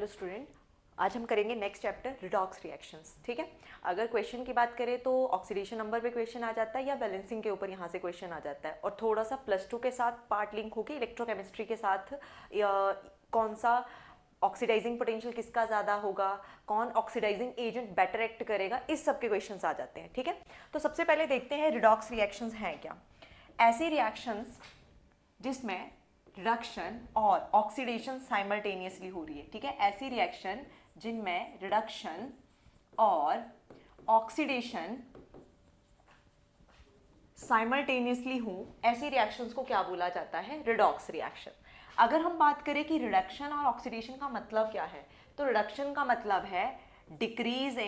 Hello student, आज हम करेंगे नेक्स्ट चैप्टर रिडॉक्स रिएक्शंस। ठीक है, अगर क्वेश्चन की बात करें तो ऑक्सीडेशन नंबर पे क्वेश्चन आ जाता है या बैलेंसिंग के ऊपर यहाँ से क्वेश्चन आ जाता है, और थोड़ा सा +2 के साथ पार्ट लिंक होके इलेक्ट्रोकेमिस्ट्री के साथ कौन सा ऑक्सीडाइजिंग पोटेंशियल किसका ज़्यादा होगा, कौन ऑक्सीडाइजिंग एजेंट बेटर एक्ट करेगा, इस सब के क्वेश्चंस आ जाते हैं। ठीक है, तो सबसे पहले देखते हैं रिडॉक्स रिएक्शंस हैं क्या। ऐसी रिएक्शंस जिसमें रिडक्शन और ऑक्सीडेशन साइमल्टेनियसली हो रही है। ठीक है, ऐसी रिएक्शन जिनमें रिडक्शन और ऑक्सीडेशन साइमल्टेनियसली हो, ऐसी रिएक्शंस को क्या बोला जाता है? Redox reaction. अगर हम बात करें कि रिडक्शन और ऑक्सीडेशन का मतलब क्या है, तो रिडक्शन का मतलब है डिक्रीज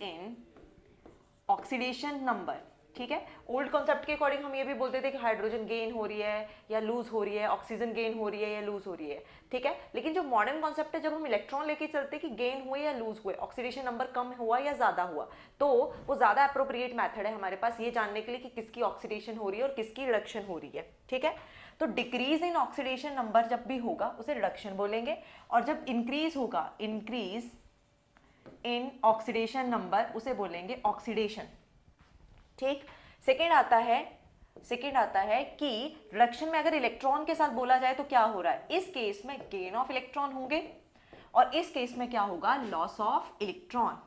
इन ऑक्सीडेशन नंबर। ठीक है, ओल्ड कॉन्सेप्ट के अकॉर्डिंग हम ये भी बोलते थे कि हाइड्रोजन गेन हो रही है या लूज हो रही है, ऑक्सीजन गेन हो रही है या लूज हो रही है। ठीक है, लेकिन जो मॉडर्न कॉन्सेप्ट है, जब हम इलेक्ट्रॉन लेके चलते कि गेन हुए या लूज हुए, ऑक्सीडेशन नंबर कम हुआ या ज्यादा हुआ, तो वो ज्यादा अप्रोप्रिएट मेथड है हमारे पास ये जानने के लिए कि किसकी ऑक्सीडेशन हो रही है और किसकी रिडक्शन हो रही है। ठीक है, तो डिक्रीज इन ऑक्सीडेशन नंबर जब भी होगा उसे रिडक्शन बोलेंगे, और जब इंक्रीज होगा, इंक्रीज इन ऑक्सीडेशन नंबर, उसे बोलेंगे ऑक्सीडेशन। ठीक, सेकेंड आता है कि रिडक्शन में अगर इलेक्ट्रॉन के साथ बोला जाए तो क्या हो रहा है, इस केस में गेन ऑफ इलेक्ट्रॉन होंगे और इस केस में क्या होगा, लॉस ऑफ इलेक्ट्रॉन।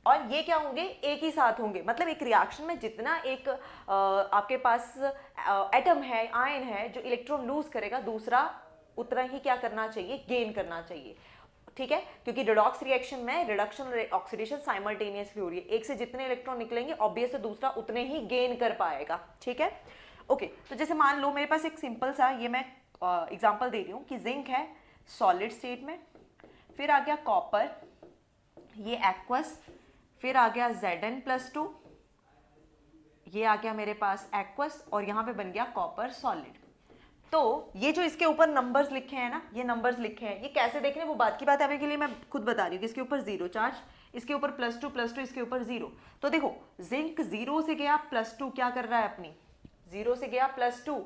और ये क्या होंगे, एक ही साथ होंगे। मतलब एक रिएक्शन में जितना एक आपके पास एटम है, आयन है, जो इलेक्ट्रॉन लूज करेगा, दूसरा उतना ही क्या करना चाहिए, गेन करना चाहिए। ठीक है, क्योंकि रिडॉक्स रिएक्शन में रिडक्शन और ऑक्सीडेशन साइमल्टेनियसली हो रही है। एक से जितने इलेक्ट्रॉन निकलेंगे ऑब्वियस दूसरा उतने ही गेन कर पाएगा। ठीक है, ओके। तो जैसे मान लो मेरे पास एक सिंपल सा ये मैं एग्जांपल दे रही हूँ कि जिंक है सॉलिड स्टेट में, फिर आ गया कॉपर, ये एक्वस, फिर आ गया Zn+2, ये आ गया मेरे पास एक्वस, और यहां पे बन गया कॉपर सॉलिड। तो ये जो इसके ऊपर नंबर्स लिखे हैं ना, ये नंबर्स लिखे हैं, ये कैसे देख रहे हैं वो बात की बात है, अभी के लिए मैं खुद बता रही हूँ कि इसके ऊपर 0 चार्ज, इसके ऊपर +2 इसके ऊपर 0। तो देखो जिंक 0 से गया +2, क्या कर रहा है अपनी, 0 से गया +2,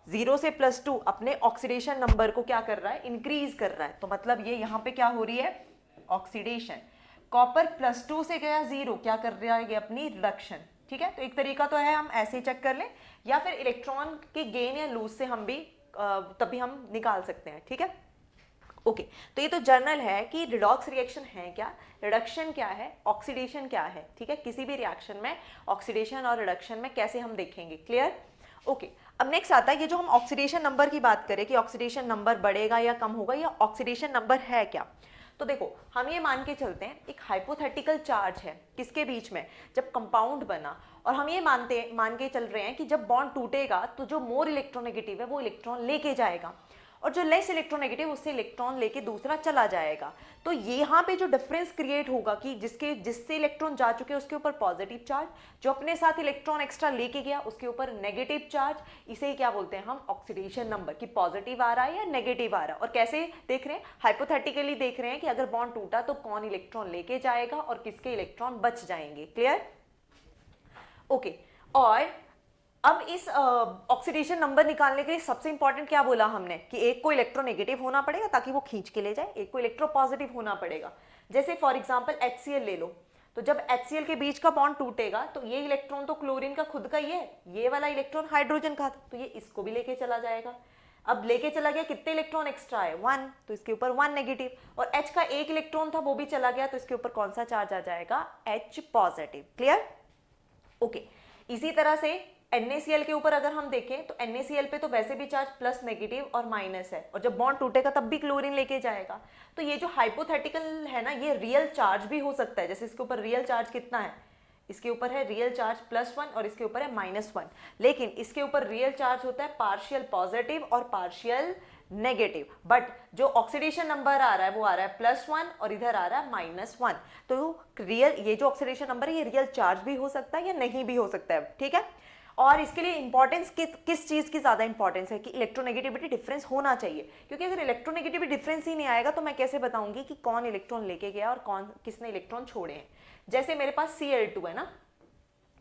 0 से +2 अपने ऑक्सीडेशन नंबर को क्या कर रहा है, इंक्रीज कर रहा है। तो मतलब ये यहाँ पे क्या हो रही है, ऑक्सीडेशन। कॉपर +2 से गया 0, क्या कर रहा है, अपनी रिडक्शन। ठीक है, तो एक तरीका तो है हम ऐसे ही चेक कर लें, या फिर इलेक्ट्रॉन के गेन या लूज से हम भी तभी हम निकाल सकते हैं। ठीक है, ओके। तो ये तो जर्नल है कि रिडॉक्स रिएक्शन है क्या, रिडक्शन क्या है, ऑक्सीडेशन क्या है। ठीक है, किसी भी रिएक्शन में ऑक्सीडेशन और रिडक्शन में कैसे हम देखेंगे, क्लियर। ओके, अब नेक्स्ट आता है ये जो हम ऑक्सीडेशन नंबर की बात करें कि ऑक्सीडेशन नंबर बढ़ेगा या कम होगा, या ऑक्सीडेशन नंबर है क्या। तो देखो हम ये मान के चलते हैं एक हाइपोथेटिकल चार्ज है किसके बीच में, जब कंपाउंड बना, और हम ये मान के चल रहे हैं कि जब बॉन्ड टूटेगा तो जो मोर इलेक्ट्रोनेगेटिव है वो इलेक्ट्रॉन लेके जाएगा, और जो लेस इलेक्ट्रोनेगेटिव उससे इलेक्ट्रॉन लेके दूसरा चला जाएगा। तो यहाँ पे जो डिफरेंस क्रिएट होगा कि जिससे इलेक्ट्रॉन जा चुके उसके ऊपर पॉजिटिव चार्ज, जो अपने साथ इलेक्ट्रॉन एक्स्ट्रा लेके गया उसके ऊपर नेगेटिव चार्ज, इसे ही क्या बोलते हैं हम, ऑक्सीडेशन नंबर, कि पॉजिटिव आ रहा है या नेगेटिव आ रहा है। और कैसे देख रहे हैं, हाइपोथेटिकली देख रहे हैं कि अगर बॉन्ड टूटा तो कौन इलेक्ट्रॉन लेके जाएगा और किसके इलेक्ट्रॉन बच जाएंगे, क्लियर। ओके, और अब इस ऑक्सीडेशन नंबर निकालने के लिए सबसे इंपॉर्टेंट क्या बोला हमने कि एक को इलेक्ट्रोनेगेटिव होना पड़ेगा ताकि वो खींच के ले जाए, एक को इलेक्ट्रोपॉजिटिव होना पड़ेगा। जैसे फॉर एग्जांपल HCl ले लो, तो जब HCl के बीच का बॉन्ड टूटेगा तो ये इलेक्ट्रॉन तो क्लोरीन का खुद का ही है, ये वाला इलेक्ट्रॉन हाइड्रोजन का था, तो ये इसको भी लेके चला जाएगा। अब लेके चला गया, कितने इलेक्ट्रॉन एक्स्ट्रा है, 1, तो इसके ऊपर 1 नेगेटिव, और H का एक इलेक्ट्रॉन था वो भी चला गया, तो इसके ऊपर कौन सा चार्ज आ जाएगा, H पॉजिटिव, क्लियर। ओके, इसी तरह से NaCl के ऊपर अगर हम देखें तो NaCl पे तो वैसे भी चार्ज प्लस नेगेटिव और माइनस है, और जब बॉन्ड टूटेगा तब भी क्लोरीन लेके जाएगा। तो ये जो हाइपोथेटिकल है ना, ये रियल चार्ज भी हो सकता है। जैसे इसके ऊपर रियल चार्ज कितना है, इसके ऊपर है रियल चार्ज +1 और इसके ऊपर है -1, लेकिन इसके ऊपर रियल चार्ज होता है पार्शियल पॉजिटिव और पार्शियल नेगेटिव, बट जो ऑक्सीडेशन नंबर आ रहा है वो आ रहा है +1 और इधर आ रहा है -1। तो रियल ये जो ऑक्सीडेशन नंबर है ये रियल चार्ज भी हो सकता है या नहीं भी हो सकता है। ठीक है, और इसके लिए इंपॉर्टेंस किस चीज की ज्यादा इंपॉर्टेंस है कि इलेक्ट्रोनेगेटिविटी डिफरेंस होना चाहिए, क्योंकि अगर इलेक्ट्रोनेगेटिविटी डिफरेंस ही नहीं आएगा तो मैं कैसे बताऊंगी कि कौन इलेक्ट्रॉन लेके गया और किसने इलेक्ट्रॉन छोड़े हैं। जैसे मेरे पास Cl2 है ना,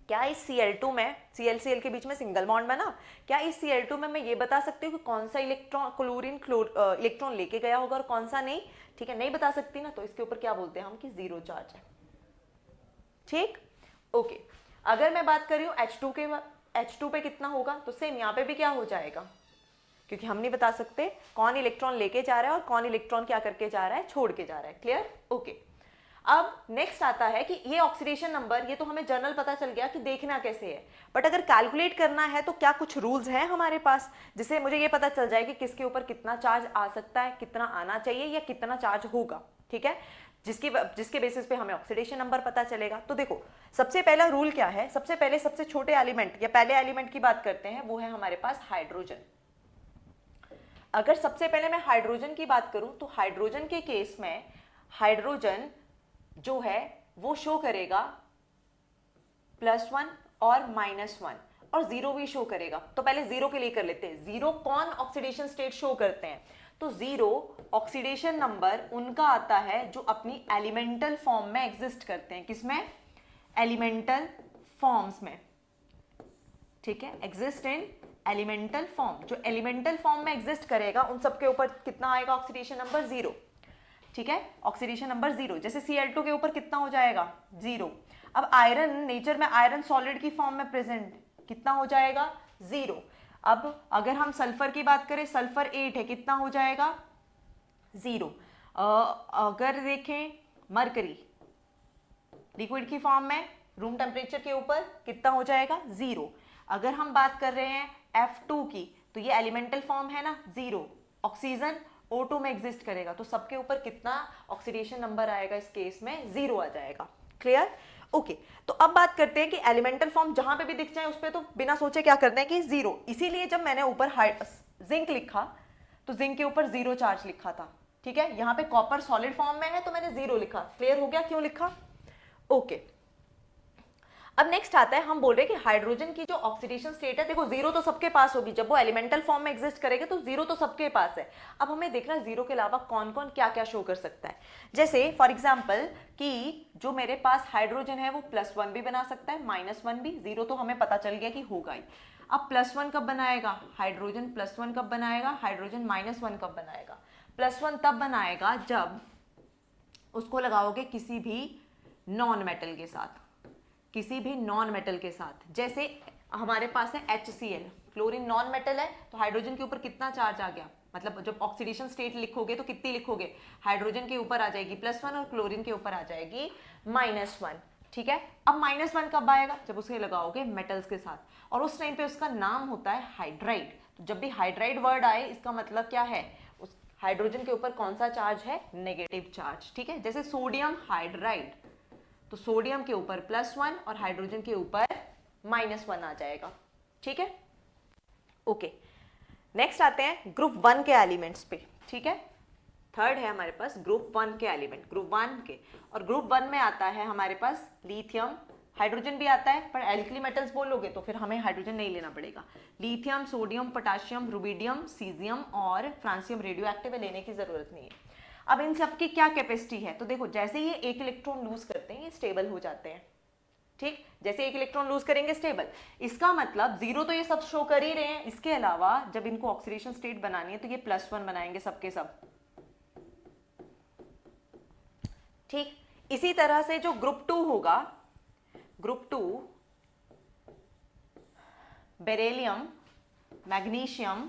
क्या इस Cl2 में Cl के बीच में सिंगल बॉन्ड बना, क्या इस Cl2 में मैं ये बता सकती हूँ कि कौन सा इलेक्ट्रॉन क्लोरीन इलेक्ट्रॉन लेके गया होगा और कौन सा नहीं, ठीक है, नहीं बता सकती ना, तो इसके ऊपर क्या बोलते हैं हम कि जीरो चार्ज है, ठीक, ओके। अगर मैं बात कर रही हूँ H2 पे कितना होगा, तो सेम यहाँ पे भी क्या हो जाएगा, क्योंकि हम नहीं बता सकते कौन इलेक्ट्रॉन लेके जा रहा है और कौन इलेक्ट्रॉन क्या करके जा रहा है, छोड़ के जा रहा है, क्लियर, ओके। अब नेक्स्ट आता है कि ये ऑक्सीडेशन नंबर, ये तो हमें जनरल पता चल गया कि देखना कैसे है, बट अगर कैलकुलेट करना है तो क्या कुछ रूल्स हैं हमारे पास जिससे मुझे ये पता चल जाए कि किसके ऊपर कितना चार्ज आ सकता है, कितना आना चाहिए या कितना चार्ज होगा, ठीक है, जिसके बेसिस पे हमें ऑक्सीडेशन नंबर पता चलेगा। तो देखो सबसे पहला रूल क्या है, सबसे पहले सबसे छोटे एलिमेंट या पहले एलिमेंट की बात करते हैं, वो है हमारे पास हाइड्रोजन। अगर सबसे पहले मैं हाइड्रोजन की बात करूं तो हाइड्रोजन के केस में हाइड्रोजन जो है वो शो करेगा +1 और -1 और 0 भी शो करेगा। तो पहले 0 के लिए कर लेते हैं, 0 कौन ऑक्सीडेशन स्टेट शो करते हैं, तो 0 ऑक्सीडेशन नंबर उनका आता है जो अपनी एलिमेंटल फॉर्म में एग्जिस्ट करते हैं, किसमें, एलिमेंटल फॉर्म्स में, ठीक है, एग्जिस्ट इन एलिमेंटल फॉर्म, जो एलिमेंटल फॉर्म में एग्जिस्ट करेगा उन सबके ऊपर कितना आएगा ऑक्सीडेशन नंबर 0, ठीक है, ऑक्सीडेशन नंबर 0। जैसे Cl2 के ऊपर कितना हो जाएगा 0। अब आयरन, नेचर में आयरन सॉलिड की फॉर्म में प्रेजेंट, कितना हो जाएगा 0। अब अगर हम सल्फर की बात करें, सल्फर 8 है, कितना हो जाएगा 0। अगर देखें मरकरी लिक्विड की फॉर्म में रूम टेम्परेचर के ऊपर कितना हो जाएगा 0। अगर हम बात कर रहे हैं F2 की, तो ये एलिमेंटल फॉर्म है ना 0, ऑक्सीजन O2 में एग्जिस्ट करेगा, तो सबके ऊपर कितना ऑक्सीडेशन नंबर आएगा, इस केस में 0 आ जाएगा, क्लियर, ओके। तो अब बात करते हैं कि एलिमेंटल फॉर्म जहां पे भी दिख जाए उस पर तो बिना सोचे क्या करते हैं कि 0, इसीलिए जब मैंने ऊपर जिंक लिखा तो जिंक के ऊपर 0 चार्ज लिखा था, ठीक है, यहाँ पे कॉपर सॉलिड फॉर्म में है तो मैंने 0 लिखा, क्लियर हो गया क्यों लिखा, ओके। अब नेक्स्ट आता है, हम बोल रहे हैं कि हाइड्रोजन की जो ऑक्सीडेशन स्टेट है, देखो 0 तो सबके पास होगी, जब वो एलिमेंटल फॉर्म में एग्जिस्ट करेगा तो 0 तो सबके पास है। अब हमें देखना है 0 के अलावा कौन कौन क्या क्या शो कर सकता है। जैसे फॉर एग्जांपल कि जो मेरे पास हाइड्रोजन है वो +1 भी बना सकता है, -1 भी, 0 तो हमें पता चल गया कि होगा ही। अब +1 कब बनाएगा हाइड्रोजन, +1 कब बनाएगा हाइड्रोजन, -1 कब बनाएगा, +1 तब बनाएगा जब उसको लगाओगे किसी भी नॉन मेटल के साथ, किसी भी नॉन मेटल के साथ। जैसे हमारे पास है HCl, क्लोरीन नॉन मेटल है, तो हाइड्रोजन के ऊपर कितना चार्ज आ गया, मतलब जब ऑक्सीडेशन स्टेट लिखोगे तो कितनी लिखोगे, हाइड्रोजन के ऊपर आ जाएगी +1 और क्लोरीन के ऊपर आ जाएगी -1, ठीक है। अब -1 कब आएगा, जब उसे लगाओगे मेटल्स के साथ, और उस टाइम पे उसका नाम होता है हाइड्राइड। तो जब भी हाइड्राइड वर्ड आए इसका मतलब क्या है, उस हाइड्रोजन के ऊपर कौन सा चार्ज है, नेगेटिव चार्ज, ठीक है। जैसे सोडियम हाइड्राइड, तो सोडियम के ऊपर +1 और हाइड्रोजन के ऊपर -1 आ जाएगा, ठीक है, ओके। नेक्स्ट आते हैं ग्रुप 1 के एलिमेंट्स पे, ठीक है, थर्ड है हमारे पास ग्रुप 1 के एलिमेंट, ग्रुप 1 के, और ग्रुप 1 में आता है हमारे पास लिथियम, हाइड्रोजन भी आता है, पर एल्कली मेटल्स बोलोगे तो फिर हमें हाइड्रोजन नहीं लेना पड़ेगा, lithium, sodium, potassium, rubidium, caesium और फ्रांसियम रेडियो एक्टिव है, लेने की जरूरत नहीं है। अब इन सब की क्या कैपेसिटी है, तो देखो जैसे ये एक इलेक्ट्रॉन लूज करते हैं ये स्टेबल हो जाते हैं, ठीक, जैसे एक इलेक्ट्रॉन लूज करेंगे स्टेबल, इसका मतलब 0 तो ये सब शो कर ही रहे हैं, इसके अलावा जब इनको ऑक्सीडेशन स्टेट बनानी है तो ये +1 बनाएंगे सबके सब, ठीक। इसी तरह से जो ग्रुप 2 होगा, group 2 beryllium, magnesium,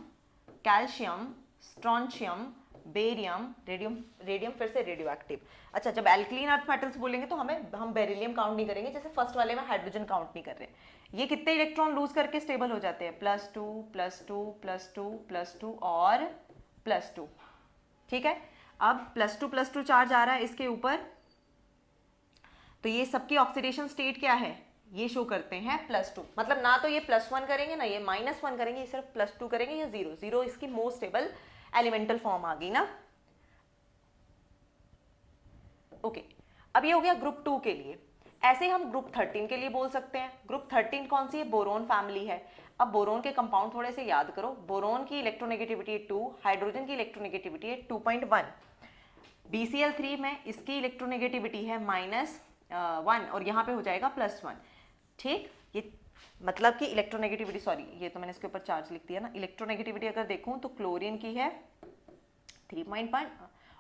calcium, strontium, barium, radium फिर से रेडियो एक्टिव। अच्छा, जब एल्कलीन अर्थ मेटल्स बोलेंगे तो हम बेरिलियम काउंट नहीं करेंगे, जैसे फर्स्ट वाले में हाइड्रोजन काउंट नहीं कर रहे। ये कितने इलेक्ट्रॉन लूज करके स्टेबल हो जाते हैं, +2 +2 +2 +2 और +2, ठीक है। अब +2 चार्ज आ रहा है इसके ऊपर, तो ये सबकी ऑक्सीडेशन स्टेट क्या है, ये शो करते हैं +2, मतलब ना तो ये +1 करेंगे ना ये -1 करेंगे, ये सिर्फ +2 करेंगे, या 0 इसकी मोस्ट स्टेबल एलिमेंटल फॉर्म आ गई ना, ओके। अब ये हो गया ग्रुप 2 के लिए। ऐसे हम ग्रुप 13 के लिए बोल सकते हैं। ग्रुप 13 कौन सी है, बोरोन फैमिली है। अब बोरोन के कंपाउंड थोड़े से याद करो, बोरोन की इलेक्ट्रोनेगेटिविटी है 2, हाइड्रोजन की इलेक्ट्रोनेगेटिविटी है 2.1, BCl3 में इसकी इलेक्ट्रोनेगेटिविटी है -1 और यहाँ पे हो जाएगा +1, ठीक। ये मतलब कि इलेक्ट्रोनेगेटिविटी, सॉरी ये तो मैंने इसके ऊपर चार्ज लिख दिया ना, इलेक्ट्रोनेगेटिविटी अगर देखूं तो क्लोरीन की है 3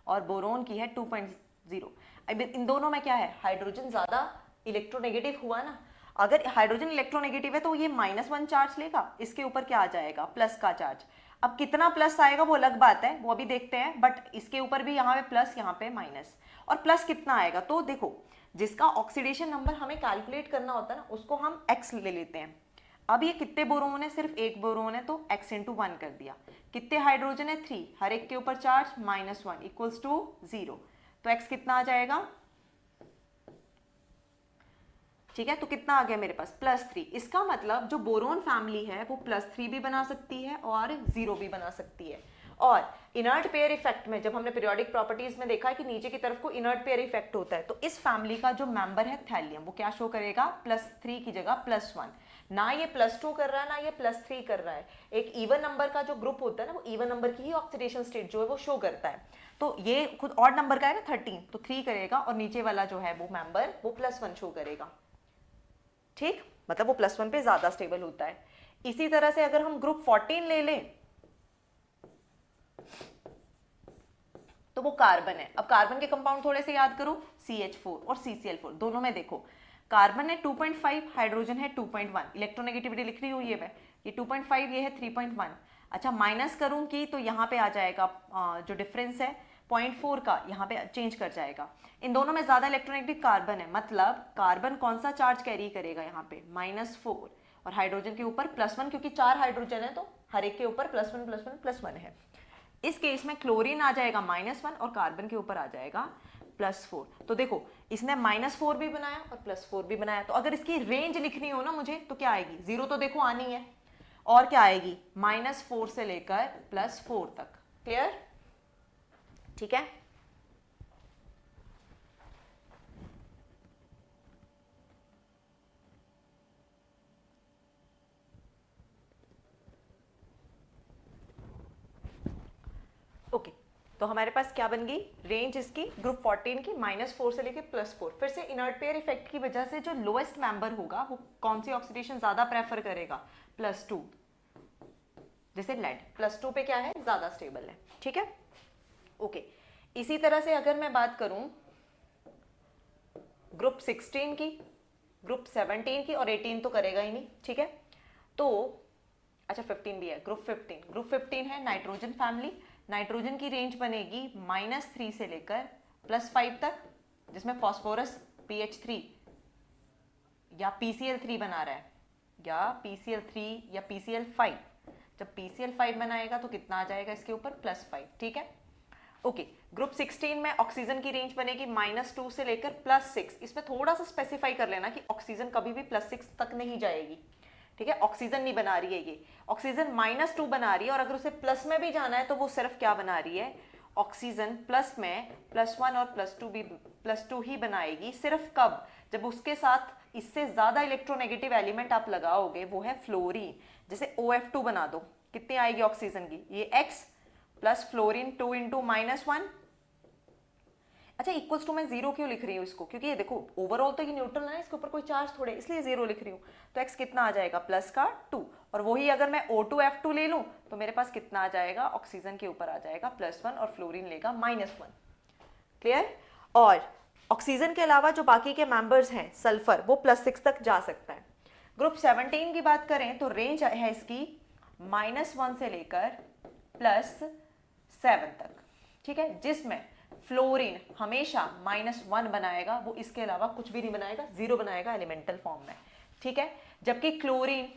और बोरोन की है 2.0। अब इन दोनों में क्या है, हाइड्रोजन ज्यादा इलेक्ट्रोनेगेटिव हुआ ना। अगर हाइड्रोजन इलेक्ट्रोनेगेटिव है तो ये -1 चार्ज लेगा, इसके ऊपर क्या आ जाएगा, प्लस का चार्ज। अब कितना प्लस आएगा वो अलग बात है, वो अभी देखते हैं, बट इसके ऊपर भी यहाँ पे प्लस, यहाँ पे माइनस। और प्लस कितना आएगा, तो देखो जिसका ऑक्सीडेशन नंबर हमें कैलकुलेट करना होता है ना, उसको हम एक्स ले लेते हैं। अब ये कितने बोरोन है, सिर्फ एक बोरोन है, तो x इंटू 1 कर दिया। कितने हाइड्रोजन है, 3, हर एक के ऊपर चार्ज -1 इक्वल्स टू 0, तो x कितना आ जाएगा, ठीक है, तो कितना आ गया मेरे पास, +3। इसका मतलब जो बोरोन फैमिली है वो +3 भी बना सकती है और 0 भी बना सकती है। और इनर्ट पेयर इफेक्ट में जब हमने पीरियोडिक प्रॉपर्टीज में देखा है कि नीचे की तरफ को इनर्ट पेयर इफेक्ट होता है, तो इस फैमिली का जो मेंबर है थैलियम, वो क्या शो करेगा, +3 की जगह +1। ना ये +2 कर रहा है, ना ये +3 कर रहा है। एक इवन नंबर का जो ग्रुप होता है ना, वो इवन नंबर की ही ऑक्सीडेशन स्टेट जो है वो शो करता है। तो ये खुद ऑड नंबर का है ना 13, तो 3 करेगा, और नीचे वाला जो है वो मेंबर वो +1 शो करेगा। ठीक, मतलब वो +1 पे ज्यादा स्टेबल होता है। इसी तरह से अगर हम ग्रुप 14 ले लें तो वो कार्बन है। अब कार्बन के कंपाउंड थोड़े से याद करो, CH4 और CCl4, दोनों में देखो कार्बन है 2.5, हाइड्रोजन है 2.1, इलेक्ट्रोनेगेटिविटी लिख रही हुई है मैं, ये 2.5, ये है 3.1। अच्छा माइनस करूंगी तो यहाँ पे आ जाएगा जो डिफरेंस है 0.4 का, यहाँ पे चेंज कर जाएगा। इन दोनों में ज्यादा इलेक्ट्रोनेगेटिव कार्बन है, मतलब कार्बन कौन सा चार्ज कैरी करेगा यहाँ पे, -4, और हाइड्रोजन के ऊपर +1, क्योंकि 4 हाइड्रोजन है तो हर एक के ऊपर +1 +1 +1 है। इस केस में क्लोरीन आ जाएगा -1 और कार्बन के ऊपर आ जाएगा +4। तो देखो इसने -4 भी बनाया और +4 भी बनाया, तो अगर इसकी रेंज लिखनी हो ना मुझे तो क्या आएगी, 0 तो देखो आनी है, और क्या आएगी, -4 से लेकर +4 तक। क्लियर, ठीक है। ओके, तो हमारे पास क्या बन गई रेंज इसकी, ग्रुप 14 की -4 से लेके +4। फिर से इनर्ट पेयर इफेक्ट की वजह से जो लोएस्ट मेंबर होगा वो कौन सी ऑक्सीडेशन ज्यादा प्रेफर करेगा, +2, जैसे लेड +2 पे क्या है, ज्यादा स्टेबल है। ठीक है, ओके। इसी तरह से अगर मैं बात करूं ग्रुप 16 की, ग्रुप 17 की, और 18 तो करेगा ही नहीं, ठीक है, तो अच्छा 15 भी है, ग्रुप 15 है नाइट्रोजन फैमिली। नाइट्रोजन की रेंज बनेगी -3 से लेकर +5 तक, जिसमें फॉस्फोरस PH3 या PCl3 बना रहा है, या PCl3 या PCl5। जब PCl5 बनाएगा तो कितना आ जाएगा इसके ऊपर, +5। ठीक है, ओके। ग्रुप 16 में ऑक्सीजन की रेंज बनेगी -2 से लेकर +6। इसमें थोड़ा सा स्पेसिफाई कर लेना कि ऑक्सीजन कभी भी +6 तक नहीं जाएगी, ठीक है, ऑक्सीजन नहीं बना रही है ये, ऑक्सीजन -2 बना रही है, और अगर उसे प्लस में भी जाना है तो वो सिर्फ क्या बना रही है, ऑक्सीजन प्लस में +1 और +2 ही बनाएगी। सिर्फ कब, जब उसके साथ इससे ज्यादा इलेक्ट्रोनेगेटिव एलिमेंट आप लगाओगे, वो है फ्लोरीन। जैसे OF2 बना दो, कितनी आएगी ऑक्सीजन की, ये X प्लस फ्लोरीन 2 इंटू -1। अच्छा इक्वल्स टू मैं 0 क्यों लिख रही हूँ इसको, क्योंकि ये देखो ओवरऑल तो ये न्यूट्रल है ना, इसके ऊपर कोई चार्ज थोड़े, इसलिए 0 लिख रही हूँ। तो x कितना आ जाएगा, +2, और वही अगर मैं O2F2 ले लूँ तो मेरे पास कितना आ जाएगा, ऑक्सीजन के ऊपर आ जाएगा +1 और फ्लोरीन लेगा -1। क्लियर। और ऑक्सीजन के अलावा जो बाकी के मेंबर्स हैं सल्फर, वो +6 तक जा सकता है। ग्रुप 17 की बात करें तो रेंज है इसकी -1 से लेकर +7 तक, ठीक है, जिसमें फ्लोरीन हमेशा -1 बनाएगा, वो इसके अलावा कुछ भी नहीं बनाएगा, 0 बनाएगा एलिमेंटल फॉर्म में। ठीक है, जबकि क्लोरीन,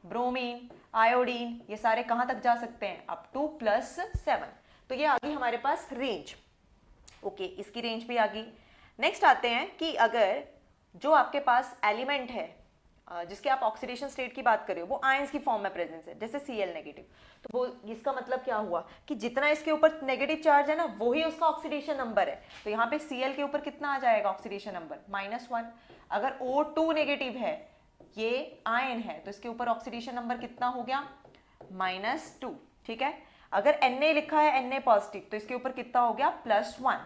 ब्रोमीन, आयोडीन, ये सारे कहां तक जा सकते हैं, अप टू +7। तो ये आ गई हमारे पास रेंज। ओके, इसकी रेंज भी आ गई। नेक्स्ट आते हैं कि अगर जो आपके पास एलिमेंट है जिसके आप ऑक्सीडेशन स्टेट की बात कर रहे हो, वो आयंस की फॉर्म में प्रेजेंस है, जैसे Cl नेगेटिव, तो वो इसका मतलब क्या हुआ कि जितना इसके ऊपर नेगेटिव चार्ज है ना, वही उसका ऑक्सीडेशन नंबर है। तो यहाँ पे Cl के ऊपर कितना आ जाएगा ऑक्सीडेशन नंबर, -1। अगर O2 नेगेटिव है, ये आयन है, तो इसके ऊपर ऑक्सीडेशन नंबर कितना हो गया, -2। ठीक है, अगर Na लिखा है, Na पॉजिटिव, तो इसके ऊपर कितना हो गया, +1।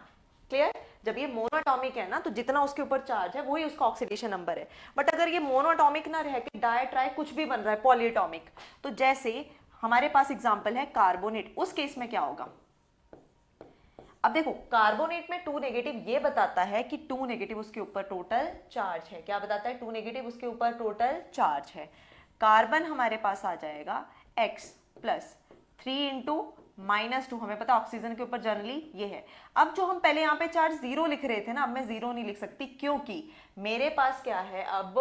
क्लियर? जब ये मोनोएटॉमिक है ना तो जितना उसके ऊपर चार्ज है वही उसका ऑक्सीडेशन नंबर है। बट अगर ये मोनोएटॉमिक ना रह के डाई ट्राई कुछ भी बन रहा है पॉलीएटॉमिक, तो जैसे हमारे पास एग्जांपल है कार्बोनेट, उस केस में क्या होगा? अब देखो कार्बोनेट में 2 नेगेटिव ये बताता है कि 2 नेगेटिव उसके ऊपर टोटल चार्ज है। क्या बताता है? 2 नेगेटिव उसके ऊपर टोटल चार्ज है। कार्बन हमारे पास आ जाएगा x प्लस 3 इंटू -2, हमें पता ऑक्सीजन के ऊपर जनरली ये है। अब जो हम पहले यहाँ पे चार्ज 0 लिख रहे थे ना, अब मैं 0 नहीं लिख सकती क्योंकि मेरे पास क्या है, अब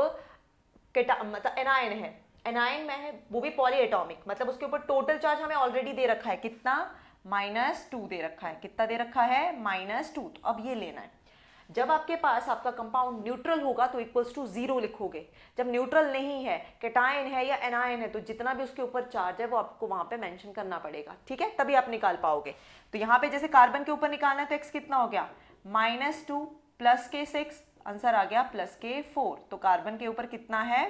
मतलब एनायन है, एनायन में है वो भी पॉलीएटॉमिक, मतलब उसके ऊपर टोटल चार्ज हमें ऑलरेडी दे रखा है, कितना? -2 दे रखा है। कितना दे रखा है? -2। तो अब ये लेना है, जब आपके पास आपका कंपाउंड न्यूट्रल होगा तो इक्वल्स टू 0 लिखोगे। जब न्यूट्रल नहीं है, कैटायन है या एनायन है, तो जितना भी उसके ऊपर चार्ज है वो आपको वहां पे मेंशन करना पड़ेगा, ठीक है? तभी आप निकाल पाओगे। तो यहाँ पे जैसे कार्बन के ऊपर निकालना है तो x कितना हो गया? -2 प्लस के 6, आंसर आ गया प्लस के 4। तो कार्बन के ऊपर कितना है?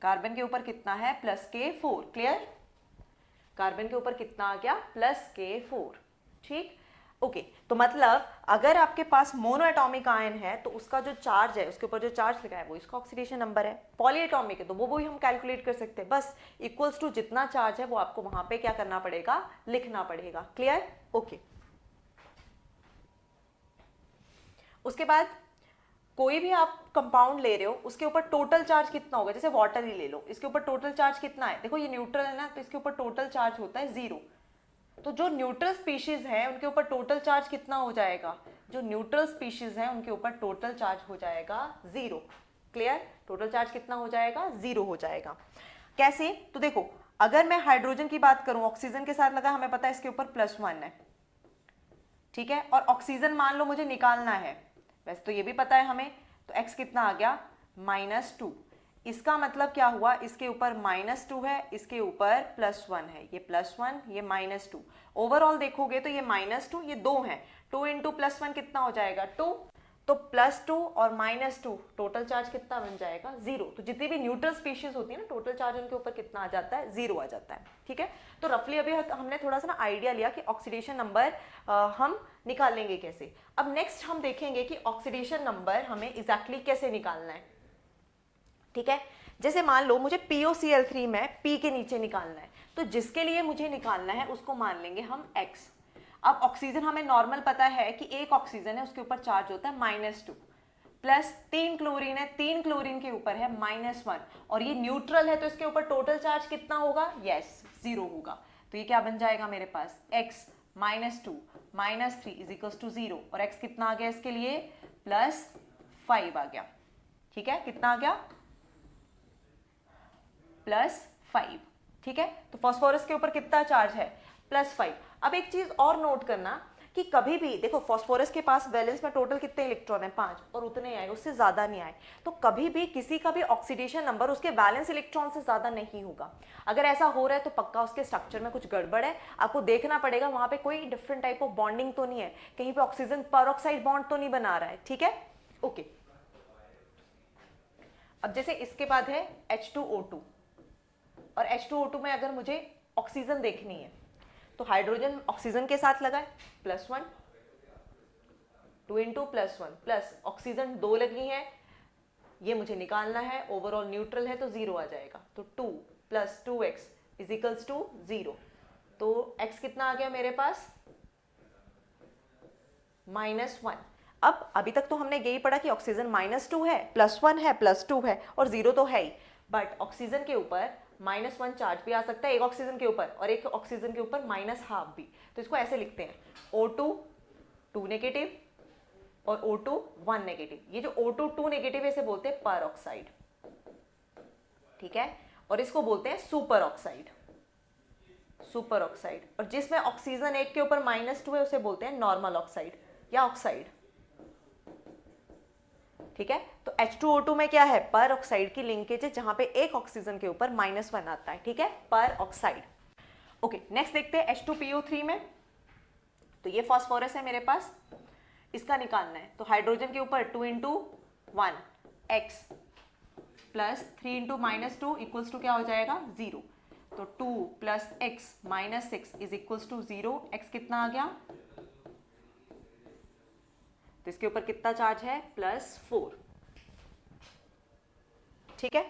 कार्बन के ऊपर कितना है? प्लस के 4। क्लियर? कार्बन के ऊपर कितना आ गया? प्लस के 4। ठीक, ओके। तो मतलब अगर आपके पास मोनोएटॉमिक आयन है तो उसका जो चार्ज है, उसके ऊपर जो चार्ज लगा है वो इसका ऑक्सीडेशन नंबर है। पॉलीएटॉमिक है तो वो भी हम कैलकुलेट कर सकते हैं, बस इक्वल्स टू जितना चार्ज है वो आपको वहां पे क्या करना पड़ेगा? लिखना पड़ेगा। क्लियर? ओके। उसके बाद कोई भी आप कंपाउंड ले रहे हो उसके ऊपर टोटल चार्ज कितना होगा? जैसे वाटर ही ले लो, इसके ऊपर टोटल चार्ज कितना है? देखो ये न्यूट्रल है ना, तो इसके ऊपर टोटल चार्ज होता है 0। तो जो न्यूट्रल स्पीशीज है उनके ऊपर टोटल चार्ज कितना हो जाएगा? जो न्यूट्रल स्पीशीज है उनके ऊपर टोटल चार्ज हो जाएगा 0। क्लियर? टोटल चार्ज कितना हो जाएगा? 0 हो जाएगा। कैसे? तो देखो अगर मैं हाइड्रोजन की बात करूं, ऑक्सीजन के साथ लगा, हमें पता है इसके ऊपर +1 है, ठीक है? और ऑक्सीजन मान लो मुझे निकालना है, वैसे तो ये भी पता है हमें, तो x कितना आ गया? -2। इसका मतलब क्या हुआ? इसके ऊपर -2 है, इसके ऊपर +1 है, ये +1 ये -2। ओवरऑल देखोगे तो ये -2 ये 2 है, 2 इंटू +1 कितना हो जाएगा? 2। तो +2 और -2 टोटल चार्ज कितना बन जाएगा? 0। तो जितनी भी न्यूट्रल स्पीशीज होती है ना, टोटल चार्ज उनके ऊपर कितना आ जाता है? 0 आ जाता है। ठीक है, तो रफली अभी हमने थोड़ा सा ना आइडिया लिया कि ऑक्सीडेशन नंबर हम निकालेंगे कैसे। अब नेक्स्ट हम देखेंगे कि ऑक्सीडेशन नंबर हमें एग्जैक्टली कैसे निकालना है। ठीक है, जैसे मान लो मुझे POCl3 में P के नीचे निकालना है, तो जिसके लिए मुझे निकालना है उसको मान लेंगे हम X। अब ऑक्सीजन हमें नॉर्मल पता है कि एक ऑक्सीजन है उसके ऊपर चार्ज होता है -2, प्लस 3 क्लोरीन है, 3 क्लोरीन के ऊपर है -1, और ये न्यूट्रल है तो इसके ऊपर टोटल चार्ज कितना होगा? यस 0 होगा। तो ये क्या बन जाएगा मेरे पास? x -2 -3 = 0, और x कितना आ गया इसके लिए? +5 आ गया। ठीक है, कितना आ गया? +5। ठीक है, तो फास्फोरस के ऊपर कितना चार्ज है? +5। अब एक चीज और नोट करना कि कभी भी देखो फास्फोरस के पास वैलेंस में टोटल कितने इलेक्ट्रॉन है? 5, और उतने आए, उससे ज्यादा नहीं आए। तो कभी भी किसी का भी ऑक्सीडेशन नंबर उसके वैलेंस इलेक्ट्रॉन से ज्यादा नहीं होगा। अगर ऐसा हो रहा है तो पक्का उसके स्ट्रक्चर में कुछ गड़बड़ है, आपको देखना पड़ेगा वहां पे कोई डिफरेंट टाइप ऑफ बॉन्डिंग तो नहीं है, कहीं पे ऑक्सीजन पेरोक्साइड बॉन्ड तो नहीं बना रहा है। ठीक है, ओके। अब जैसे इसके बाद है H2O2, और H2O2 में अगर मुझे ऑक्सीजन देखनी है तो हाइड्रोजन ऑक्सीजन के साथ लगा है, +1, 2 इंटू +1, प्लस ऑक्सीजन 2 लगी है, ये मुझे निकालना है, ओवरऑल न्यूट्रल है तो 0 आ जाएगा। तो 2 + 2x = 0। तो x कितना आ गया मेरे पास? -1। अब अभी तक तो हमने यही पढ़ा कि ऑक्सीजन -2 है, +1 है, +2 है, और 0 तो है ही। बट ऑक्सीजन के ऊपर -1 चार्ज भी आ सकता है एक ऑक्सीजन के ऊपर, और एक ऑक्सीजन के ऊपर -½ भी। तो इसको ऐसे लिखते हैं, O2 2 नेगेटिव और O2 1 नेगेटिव। ये जो O2 2 नेगेटिव है इसे बोलते हैं पर ऑक्साइड। ठीक है, और इसको बोलते हैं सुपर ऑक्साइड। Super oxide. और जिसमें ऑक्सीजन एक के ऊपर -2 है उसे बोलते हैं नॉर्मल ऑक्साइड या ऑक्साइड। ठीक है, तो H2O2 में क्या है? पर ऑक्साइड की लिंकेज है, जहां पे एक ऑक्सीजन के ऊपर -1 आता है। ठीक है, पर ऑक्साइड। ओके, नेक्स्ट देखते हैं H2PO3 में। तो ये फास्फोरस है मेरे पास, इसका निकालना है। तो हाइड्रोजन के ऊपर 2 इंटू 1 x प्लस 3 इंटू -2 = क्या हो जाएगा? 0। तो 2 plus x minus 6 is equals to 0। X कितना आ गया, तो इसके ऊपर कितना चार्ज है, +4। ठीक है।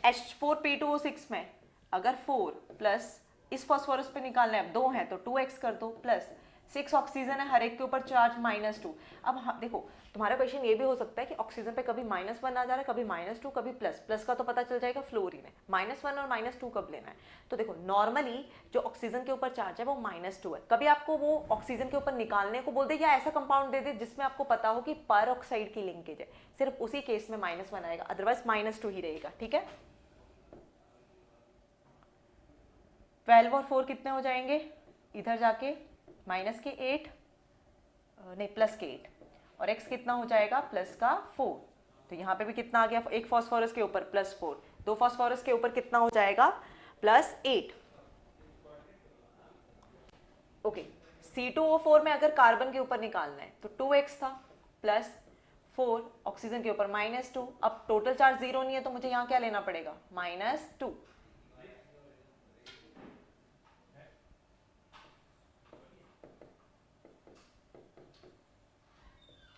H4P2O6 में अगर 4 प्लस इस फॉस्फोरस पे निकालना है, अब 2 है तो 2x कर दो, प्लस 6 ऑक्सीजन है, हर एक के ऊपर चार्ज -2। अब देखो तुम्हारा क्वेश्चन ये भी हो सकता है कि ऑक्सीजन पे कभी -1 आ जा रहा है, कभी -2, कभी प्लस का तो पता चल जाएगा फ्लोरीन है, -1 और -2 कब लेना है। तो देखो नॉर्मली जो ऑक्सीजन के ऊपर चार्ज है वो -2 है। कभी आपको वो ऑक्सीजन के ऊपर निकालने को बोल दे या ऐसा कंपाउंड दे दे जिसमें आपको पता हो कि पर ऑक्साइड की लिंकेज है, सिर्फ उसी केस में -1 आएगा, अदरवाइज -2 ही रहेगा। ठीक है। 12 और 4 कितने हो जाएंगे, इधर जाके -8 नहीं +8, और x कितना हो जाएगा, +4। तो यहाँ पे भी कितना आ गया, एक फॉस्फोरस के ऊपर +4, दो फॉस्फोरस के ऊपर कितना हो जाएगा, +8। ओके। C2O4 में अगर कार्बन के ऊपर निकालना है तो 2x था, +4 ऑक्सीजन के ऊपर -2। अब टोटल चार्ज 0 नहीं है तो मुझे यहाँ क्या लेना पड़ेगा, -2।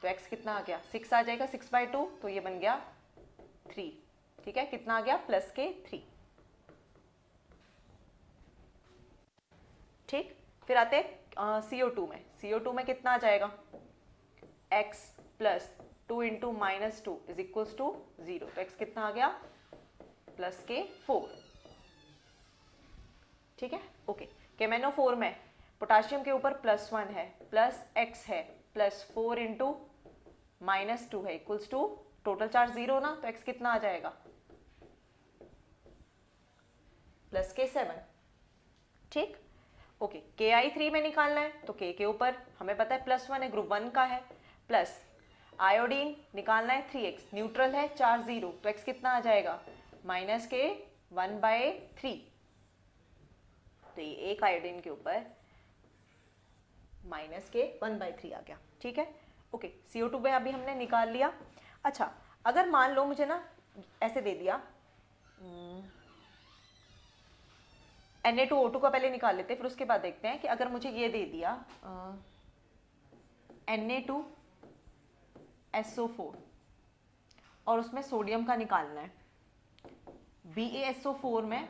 तो x कितना आ गया, 6 आ जाएगा, 6/2, तो ये बन गया 3। ठीक है, कितना आ गया, +3। ठीक। फिर आते CO2 में। CO2 में कितना आ जाएगा, x plus 2 into -2 is equals to 0। तो x कितना आ गया, +4। ठीक है। ओके। KMnO4 में पोटाशियम के ऊपर +1 है, +x है, +4 इंटू -2 है, इक्वल्स टू टोटल चार्ज 0 ना, तो x कितना आ जाएगा, +K7। ठीक। ओके। Ki3 में निकालना है तो K के ऊपर हमें पता है +1 है, ग्रुप 1 का है, प्लस आयोडीन निकालना है 3x, न्यूट्रल है, चार्ज 0, तो x कितना आ जाएगा, -K1/3। तो ये एक आयोडीन के ऊपर -K1/3 आ गया। ठीक है। ओके। CO2 में अभी हमने निकाल लिया। अच्छा, अगर मान लो मुझे ना ऐसे दे दिया, Na2O2 का पहले निकाल लेते हैं, फिर उसके बाद देखते हैं कि अगर मुझे ये दे दिया Na2SO4 और उसमें सोडियम का निकालना है, BaSO4 में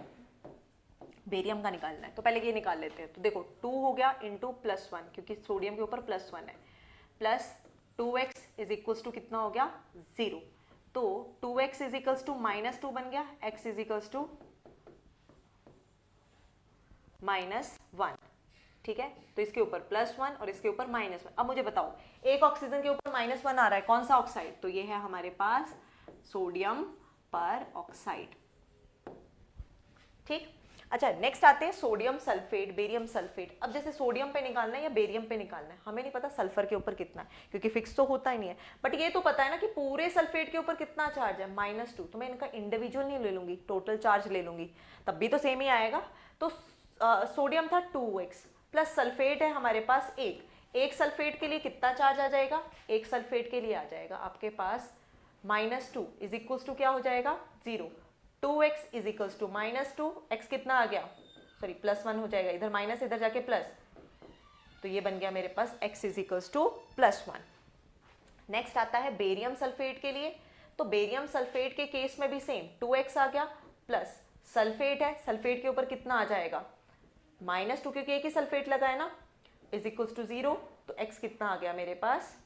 बेरियम का निकालना है, तो पहले ये निकाल लेते हैं। तो देखो 2 हो गया इंटू +1, क्योंकि सोडियम के ऊपर +1 है, plus 2x is equals to कितना हो गया, 0। तो 2x इज इक्वल्स टू -2 बन गया, x इज इक्वल्स टू -1। ठीक है। तो इसके ऊपर +1 और इसके ऊपर -1। अब मुझे बताओ, एक ऑक्सीजन के ऊपर -1 आ रहा है, कौन सा ऑक्साइड, तो ये है हमारे पास सोडियम पर ऑक्साइड। ठीक। अच्छा, नेक्स्ट आते हैं सोडियम सल्फेट, बेरियम सल्फेट। अब जैसे सोडियम पे निकालना है या बेरियम पे निकालना है, हमें नहीं पता सल्फर के ऊपर कितना है, क्योंकि फिक्स तो होता ही नहीं है, बट ये तो पता है ना कि पूरे सल्फेट के ऊपर कितना चार्ज है, -2। तो मैं इनका इंडिविजुअल नहीं ले लूंगी, टोटल चार्ज ले लूंगी, तब भी तो सेम ही आएगा। तो सोडियम था 2x, प्लस सल्फेट है हमारे पास एक सल्फेट के लिए कितना चार्ज आ जाएगा, एक सल्फेट के लिए आ जाएगा आपके पास -2 इज इक्वल्स टू क्या हो जाएगा, 0। 2x is equals to -2, x कितना आ गया, सॉरी +1 हो जाएगा, इधर माइनस इधर जाके प्लस, तो ये बन गया मेरे पास x is equals to +1। Next आता है बेरियम सल्फेट के लिए। तो बेरियम सल्फेट के केस में भी सेम, 2x आ गया, प्लस सल्फेट है, सल्फेट के ऊपर कितना आ जाएगा, -2, क्योंकि एक ही सल्फेट लगा है ना, इज इक्वल्स टू 0। तो x कितना आ गया मेरे पास,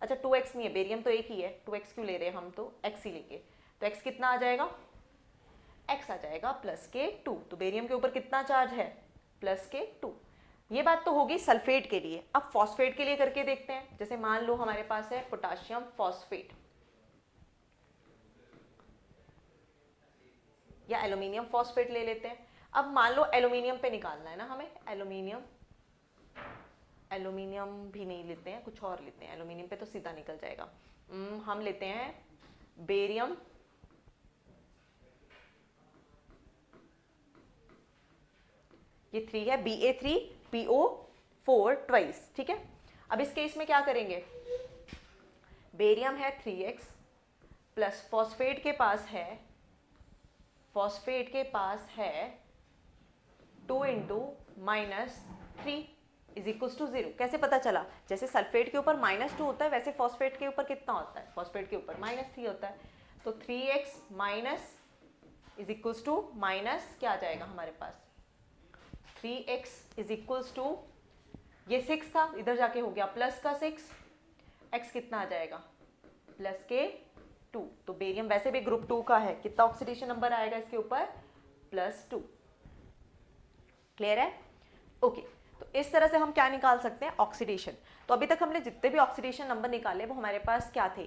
अच्छा 2x नहीं है, बेरियम तो एक ही है, 2x क्यों ले रहे हैं हम, तो x ही लेंगे। तो x कितना आ जाएगा, x आ जाएगा +K2। तो बेरियम के ऊपर कितना चार्ज है, +K2। ये बात तो होगी सल्फेट के लिए। अब फॉस्फेट के लिए करके देखते हैं। जैसे मान लो हमारे पास है पोटाशियम फॉस्फेट या एल्यूमिनियम फॉस्फेट ले लेते हैं। अब मान लो एल्यूमिनियम पे निकालना है ना हमें, एल्यूमिनियम भी नहीं लेते हैं, कुछ और लेते हैं, एल्यूमिनियम पे तो सीधा निकल जाएगा। हम लेते हैं बेरियम ये 3 है, Ba3PO4 ट्वाइस। ठीक है। अब इस केस में क्या करेंगे, बेरियम है 3x प्लस फॉस्फेट के पास है 2 इंटू -3 इज इक्वल्स टू 0। कैसे पता चला? जैसे सल्फेट के ऊपर -2 होता है वैसे फॉस्फेट के ऊपर कितना होता है? फॉस्फेट के ऊपर -3 होता है। तो 3x minus is equals to minus क्या आ जाएगा हमारे पास? 3x इज इक्वल्स टू, ये 6 था, इधर जाके हो गया प्लस का 6, x कितना आ जाएगा? प्लस के 2। तो बेरियम वैसे भी ग्रुप 2 का है, कितना ऑक्सीडेशन नंबर आएगा इसके ऊपर? +2। क्लियर है? ओके। तो इस तरह से हम क्या निकाल सकते हैं? ऑक्सीडेशन। तो अभी तक हमने जितने भी ऑक्सीडेशन नंबर निकाले वो हमारे पास क्या थे?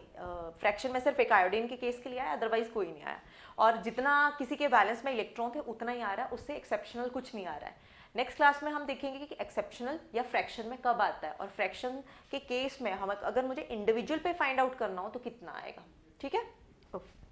फ्रैक्शन में सिर्फ एक आयोडीन के केस के लिए आया, अदरवाइज कोई नहीं आया। और जितना किसी के बैलेंस में इलेक्ट्रॉन थे उतना ही आ रहा है, उससे एक्सेप्शनल कुछ नहीं आ रहा है। नेक्स्ट क्लास में हम देखेंगे कि एक्सेप्शनल या फ्रैक्शन में कब आता है, और फ्रैक्शन के केस में हम अगर मुझे इंडिविजुअल पे फाइंड आउट करना हो तो कितना आएगा। ठीक है? ओके।